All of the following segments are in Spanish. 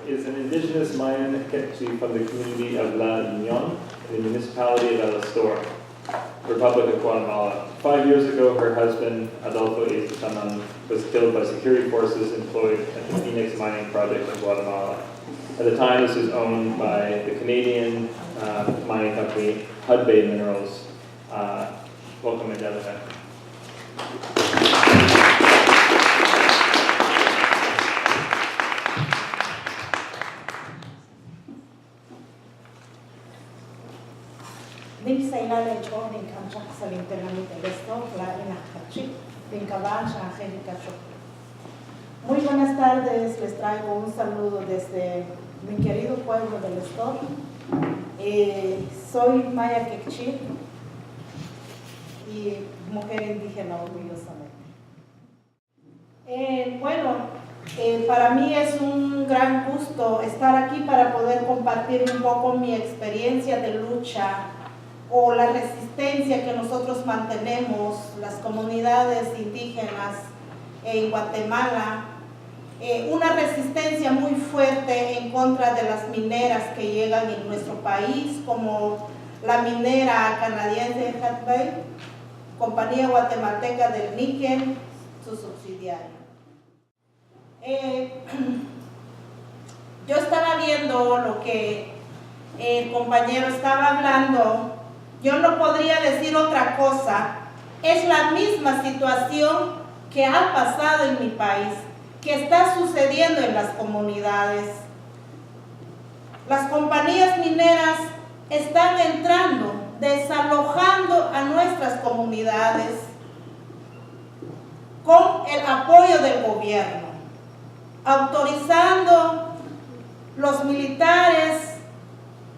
is an indigenous Mayan Quechua from the community of La Union in the municipality of El Astor, Republic of Guatemala. 5 years ago, her husband, Adolfo Izutaman, was killed by security forces employed at the Phoenix Mining Project in Guatemala. At the time, this was owned by the Canadian mining company Hudbay Minerals. Welcome, Angelica. Muy buenas tardes, les traigo un saludo desde mi querido pueblo del Astor. Soy Maya Quechua y mujer indígena orgullosamente. Para mí es un gran gusto estar aquí para poder compartir un poco mi experiencia de lucha o la resistencia que nosotros mantenemos, las comunidades indígenas en Guatemala, una resistencia muy fuerte en contra de las mineras que llegan en nuestro país, como la minera canadiense Hudbay, Compañía Guatemalteca del Níquel, su subsidiario. Yo estaba viendo lo que el compañero estaba hablando. Yo no podría decir otra cosa. Es la misma situación que ha pasado en mi país, que está sucediendo en las comunidades. Las compañías mineras están entrando, desalojando a nuestras comunidades con el apoyo del gobierno, autorizando los militares,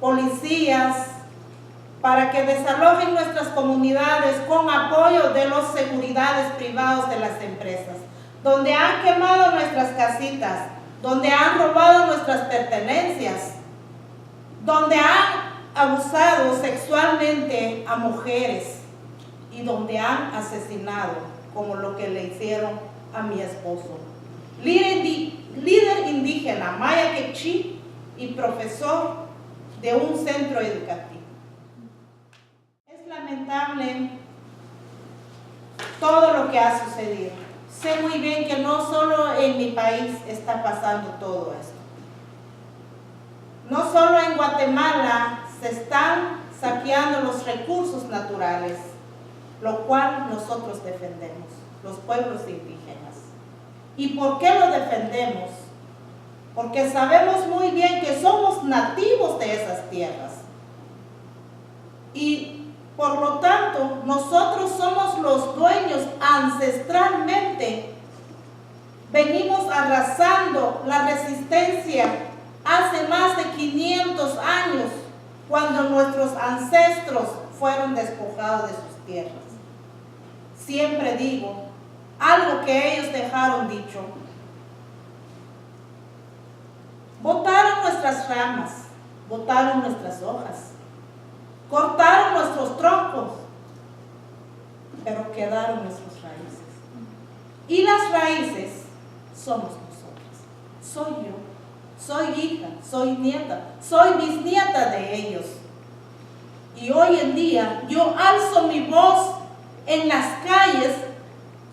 policías, para que desalojen nuestras comunidades con apoyo de las seguridades privados de las empresas, donde han quemado nuestras casitas, donde han robado nuestras pertenencias, donde han abusado sexualmente a mujeres y donde han asesinado, como lo que le hicieron a mi esposo. Líder indígena Maya Quechua y profesor de un centro educativo. Es lamentable todo lo que ha sucedido. Sé muy bien que no solo en mi país está pasando todo esto. No solo en Guatemala se están saqueando los recursos naturales, lo cual nosotros defendemos, los pueblos indígenas. ¿Y por qué lo defendemos? Porque sabemos muy bien que somos nativos de esas tierras. Y por lo tanto, nosotros somos los dueños ancestralmente. Venimos arrasando la resistencia hace más de 500 años, cuando nuestros ancestros fueron despojados de sus tierras. Siempre digo, algo que ellos dejaron dicho: botaron nuestras ramas, botaron nuestras hojas, cortaron nuestros troncos, pero quedaron nuestras raíces. Y las raíces somos nosotros. Soy yo, soy hija, soy nieta, soy bisnieta de ellos. Y hoy en día yo alzo mi voz en las calles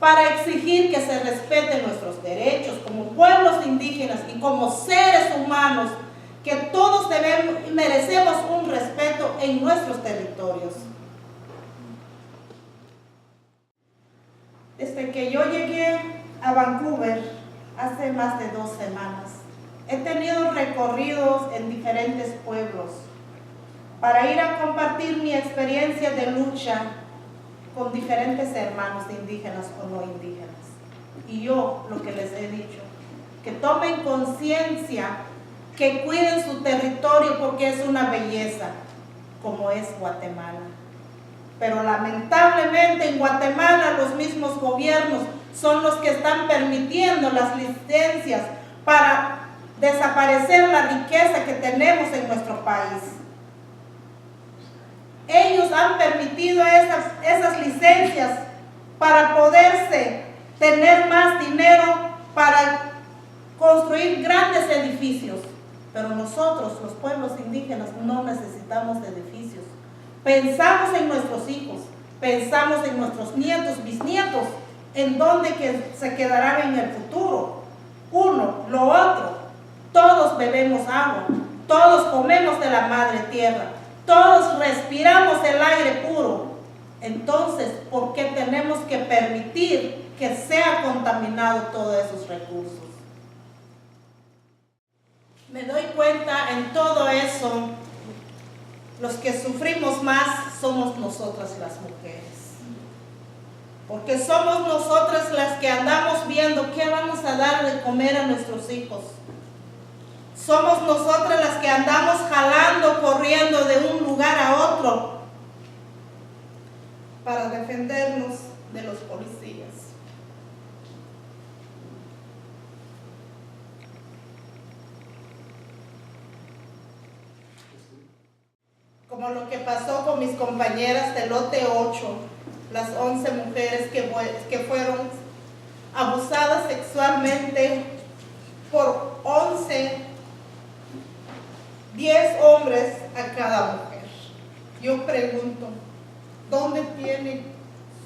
para exigir que se respeten nuestros derechos como pueblos indígenas y como seres humanos, que todos merecemos un respeto en nuestros territorios. Desde que yo llegué a Vancouver hace más de 2 semanas, he tenido recorridos en diferentes pueblos para ir a compartir mi experiencia de lucha con diferentes hermanos indígenas o no indígenas. Y yo lo que les he dicho, que tomen conciencia, que cuiden su territorio, porque es una belleza, como es Guatemala. Pero lamentablemente en Guatemala los mismos gobiernos son los que están permitiendo las licencias para desaparecer la riqueza que tenemos en nuestro país. Ellos han permitido esas licencias para poderse tener más dinero para construir grandes edificios. pero nosotros, los pueblos indígenas, no necesitamos de edificios. Pensamos en nuestros hijos, pensamos en nuestros nietos, bisnietos, en dónde que se quedarán en el futuro. Uno, lo otro, todos bebemos agua, todos comemos de la madre tierra, todos respiramos el aire puro. Entonces, ¿por qué tenemos que permitir que sea contaminado todos esos recursos? Me doy cuenta en todo eso, los que sufrimos más somos nosotras las mujeres. Porque somos nosotras las que andamos viendo qué vamos a dar de comer a nuestros hijos. Somos nosotras las que andamos jalando, corriendo de un lugar a otro para defendernos de los policías. Como lo que pasó con mis compañeras del lote 8, las 11 mujeres que fueron abusadas sexualmente por 10 hombres a cada mujer. Yo pregunto, ¿dónde tienen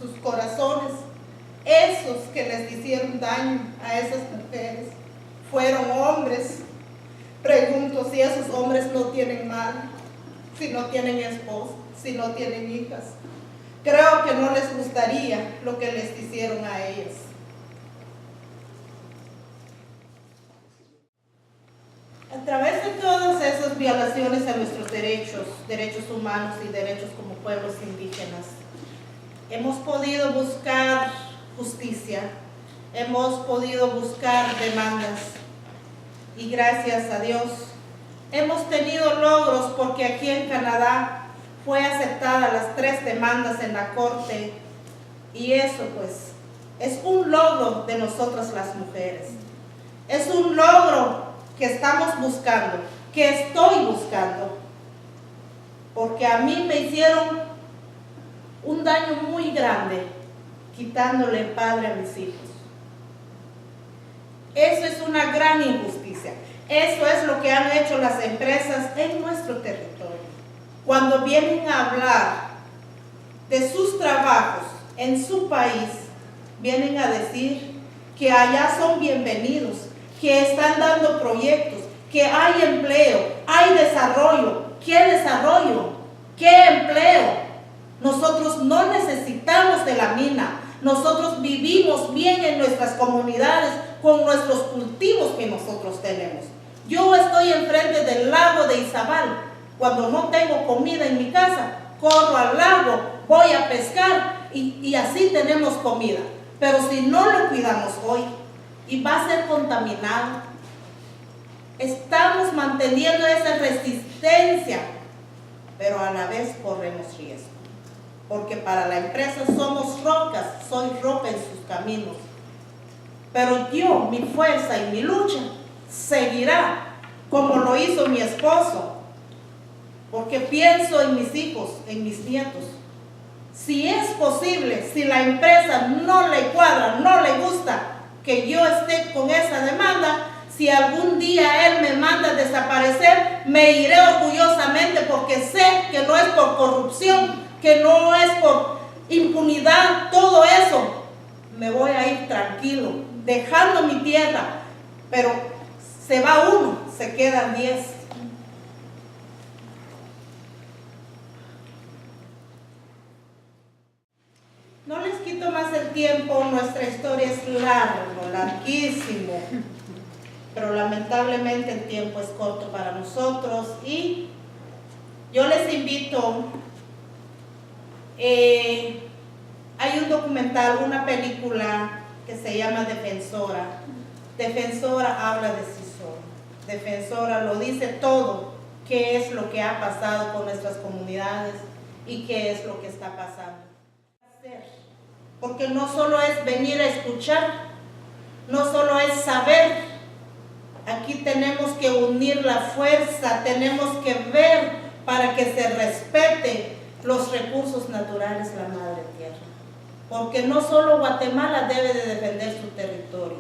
sus corazones? Esos que les hicieron daño a esas mujeres fueron hombres. Pregunto si esos hombres no tienen madre, si no tienen esposa, si no tienen hijas. Creo que no les gustaría lo que les hicieron a ellas. A través de todas esas violaciones a nuestros derechos humanos y derechos como pueblos indígenas, hemos podido buscar justicia, hemos podido buscar demandas y gracias a Dios hemos tenido logros porque aquí en Canadá fue aceptada las 3 demandas en la corte y eso pues es un logro de nosotras las mujeres. Es un logro que estamos buscando, que estoy buscando, porque a mí me hicieron un daño muy grande quitándole el padre a mis hijos. Eso es una gran injusticia. Eso es lo que han hecho las empresas en nuestro territorio. Cuando vienen a hablar de sus trabajos en su país, vienen a decir que allá son bienvenidos, que están dando proyectos, que hay empleo, hay desarrollo. ¿Qué desarrollo? ¿Qué empleo? Nosotros no necesitamos de la mina. Nosotros vivimos bien en nuestras comunidades con nuestros cultivos que nosotros tenemos. Yo estoy enfrente del lago de Izabal. Cuando no tengo comida en mi casa, corro al lago, voy a pescar y así tenemos comida. Pero si no lo cuidamos hoy y va a ser contaminado, estamos manteniendo esa resistencia, pero a la vez corremos riesgo. Porque para la empresa somos rocas, soy roca en sus caminos. Pero yo, mi fuerza y mi lucha seguirá como lo hizo mi esposo. Porque pienso en mis hijos, en mis nietos. Si es posible, si la empresa no le cuadra, no le gusta que yo esté con esa demanda, si algún día él me manda a desaparecer, me iré orgullosamente porque sé que no es por corrupción, que no es por impunidad, todo eso. Me voy a ir tranquilo, dejando mi tierra, pero se va uno, se quedan 10. No les quito más el tiempo, nuestra historia es larguísimo, pero lamentablemente el tiempo es corto para nosotros y yo les invito, hay un documental, una película que se llama Defensora. Defensora habla de sí sola, Defensora lo dice todo, qué es lo que ha pasado con nuestras comunidades y qué es lo que está pasando. Porque no solo es venir a escuchar, no solo es saber, aquí tenemos que unir la fuerza, tenemos que ver para que se respete los recursos naturales de la madre tierra. Porque no solo Guatemala debe de defender su territorio,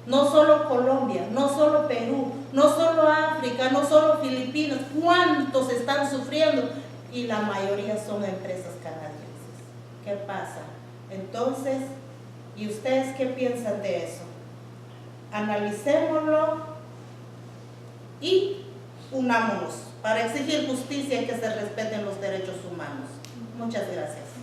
no solo Colombia, no solo Perú, no solo África, África, no solo Filipinas, cuántos están sufriendo y la mayoría son empresas canadienses. ¿Qué pasa? Entonces, ¿y ustedes qué piensan de eso? Analicémoslo y unámonos para exigir justicia y que se respeten los derechos humanos. Muchas gracias.